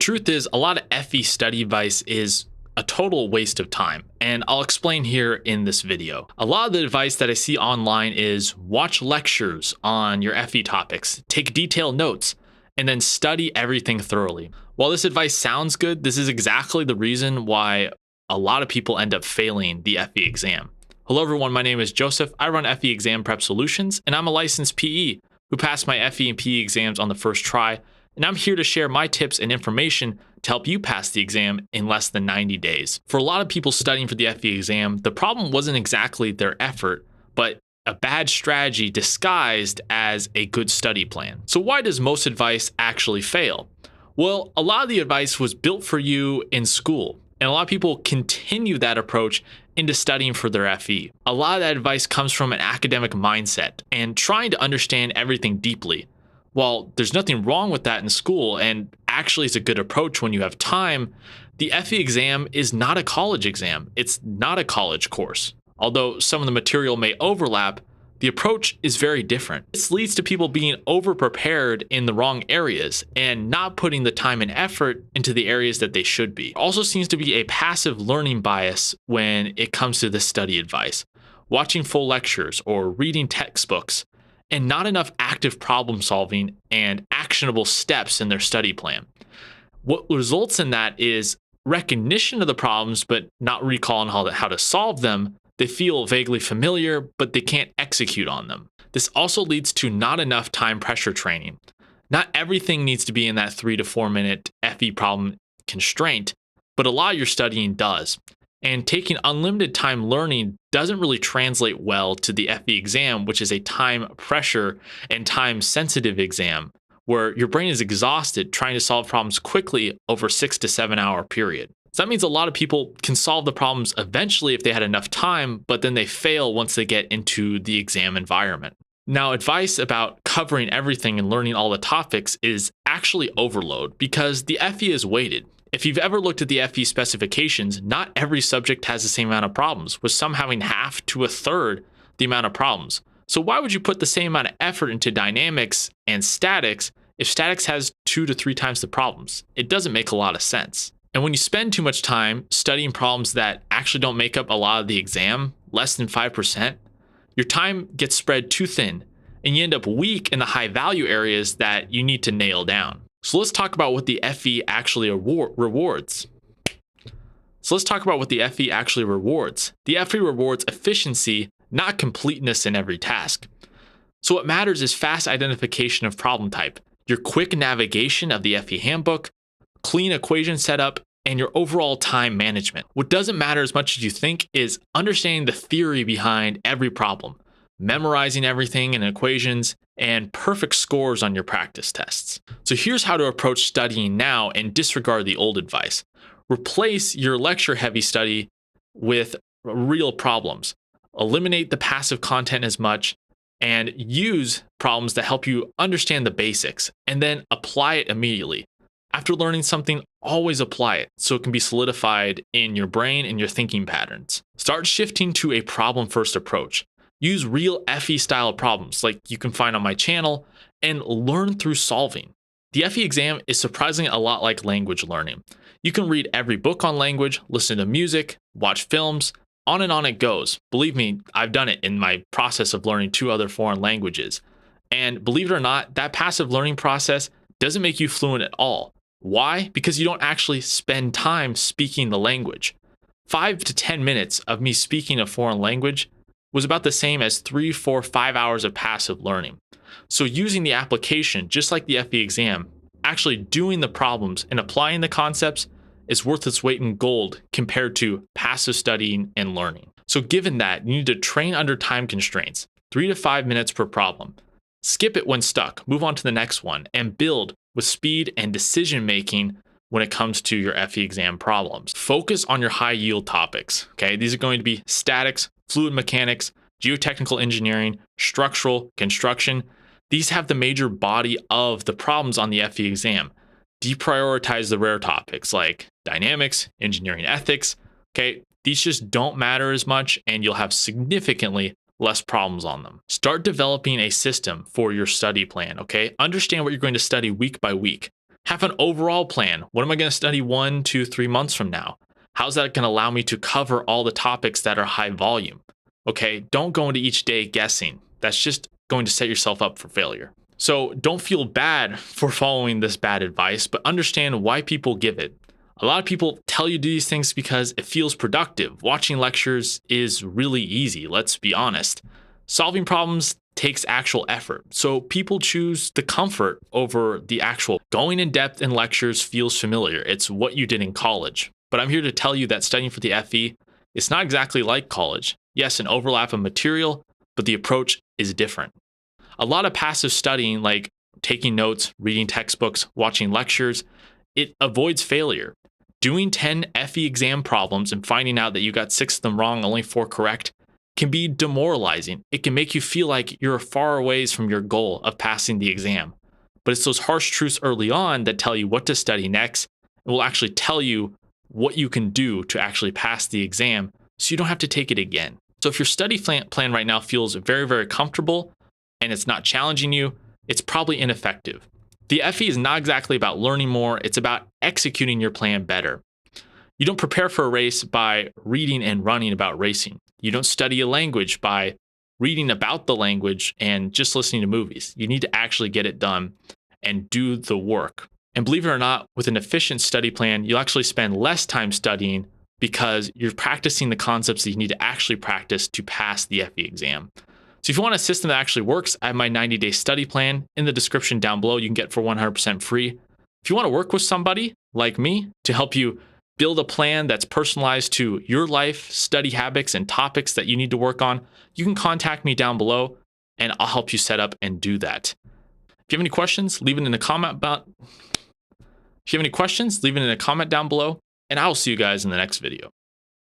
Truth is, a lot of FE study advice is a total waste of time, and I'll explain here in this video. A lot of the advice that I see online is watch lectures on your FE topics, take detailed notes, and then study everything thoroughly. While this advice sounds good, this is exactly the reason why a lot of people end up failing the FE exam. Hello everyone, my name is Joseph. I run FE Exam Prep Solutions, and I'm a licensed PE who passed my FE and PE exams on the first try, and I'm here to share my tips and information to help you pass the exam in less than 90 days. For a lot of people studying for the FE exam, the problem wasn't exactly their effort, but a bad strategy disguised as a good study plan. So why does most advice actually fail? Well, a lot of the advice was built for you in school, and a lot of people continue that approach into studying for their FE. A lot of that advice comes from an academic mindset and trying to understand everything deeply. While there's nothing wrong with that in school, and actually is a good approach when you have time, the FE exam is not a college exam. It's not a college course. Although some of the material may overlap, the approach is very different. This leads to people being over-prepared in the wrong areas and not putting the time and effort into the areas that they should be. Also seems to be a passive learning bias when it comes to this study advice. Watching full lectures or reading textbooks, and not enough active problem solving and actionable steps in their study plan. What results in that is recognition of the problems, but not recalling how to solve them. They feel vaguely familiar, but they can't execute on them. This also leads to not enough time pressure training. Not everything needs to be in that 3 to 4 minute FE problem constraint, but a lot of your studying does. And taking unlimited time learning doesn't really translate well to the FE exam, which is a time pressure and time sensitive exam where your brain is exhausted trying to solve problems quickly over 6 to 7 hour period. So that means a lot of people can solve the problems eventually if they had enough time, but then they fail once they get into the exam environment. Now, advice about covering everything and learning all the topics is actually overload because the FE is weighted. If you've ever looked at the FE specifications, not every subject has the same amount of problems, with some having half to a third the amount of problems. So why would you put the same amount of effort into dynamics and statics if statics has 2 to 3 times the problems? It doesn't make a lot of sense. And when you spend too much time studying problems that actually don't make up a lot of the exam, less than 5%, your time gets spread too thin, and you end up weak in the high value areas that you need to nail down. So let's talk about what the FE actually rewards. The FE rewards efficiency, not completeness in every task. So what matters is fast identification of problem type, your quick navigation of the FE handbook, clean equation setup, and your overall time management. What doesn't matter as much as you think is understanding the theory behind every problem, memorizing everything in equations, and perfect scores on your practice tests. So here's how to approach studying now and disregard the old advice. Replace your lecture-heavy study with real problems. Eliminate the passive content as much, and use problems that help you understand the basics, and then apply it immediately. After learning something, always apply it so it can be solidified in your brain and your thinking patterns. Start shifting to a problem-first approach. Use real FE style problems like you can find on my channel and learn through solving. The FE exam is surprisingly a lot like language learning. You can read every book on language, listen to music, watch films, on and on it goes. Believe me, I've done it in my process of learning 2 other foreign languages. And believe it or not, that passive learning process doesn't make you fluent at all. Why? Because you don't actually spend time speaking the language. 5 to 10 minutes of me speaking a foreign language was about the same as 3, 4, 5 hours of passive learning. So using the application, just like the FE exam, actually doing the problems and applying the concepts is worth its weight in gold compared to passive studying and learning. So given that, you need to train under time constraints, 3 to 5 minutes per problem. Skip it when stuck, move on to the next one, and build with speed and decision making when it comes to your FE exam problems. Focus on your high yield topics. Okay, these are going to be statics, fluid mechanics, geotechnical engineering, structural, construction. These have the major body of the problems on the FE exam. Deprioritize the rare topics like dynamics, engineering ethics. Okay, these just don't matter as much and you'll have significantly less problems on them. Start developing a system for your study plan, okay? Understand what you're going to study week by week. Have an overall plan. What am I going to study 1, 2, 3 months from now? How's that going to allow me to cover all the topics that are high volume? Okay, don't go into each day guessing. That's just going to set yourself up for failure. So don't feel bad for following this bad advice, but understand why people give it. A lot of people tell you to do these things because it feels productive. Watching lectures is really easy, let's be honest. Solving problems takes actual effort. So people choose the comfort over the actual. Going in depth in lectures feels familiar. It's what you did in college. But I'm here to tell you that studying for the FE is not exactly like college. Yes, an overlap of material, but the approach is different. A lot of passive studying, like taking notes, reading textbooks, watching lectures, it avoids failure. Doing 10 FE exam problems and finding out that you got 6 of them wrong, only 4 correct, can be demoralizing. It can make you feel like you're far away from your goal of passing the exam. But it's those harsh truths early on that tell you what to study next and will actually tell you what you can do to actually pass the exam so you don't have to take it again. So if your study plan right now feels very, very comfortable and it's not challenging you, it's probably ineffective. The FE is not exactly about learning more, it's about executing your plan better. You don't prepare for a race by reading and running about racing. You don't study a language by reading about the language and just listening to movies. You need to actually get it done and do the work. And believe it or not, with an efficient study plan, you'll actually spend less time studying because you're practicing the concepts that you need to actually practice to pass the FE exam. So if you want a system that actually works, I have my 90-day study plan in the description down below. You can get for 100% free. If you want to work with somebody like me to help you build a plan that's personalized to your life, study habits, and topics that you need to work on, you can contact me down below and I'll help you set up and do that. If you have any questions, leave it in the comment down below, and I will see you guys in the next video.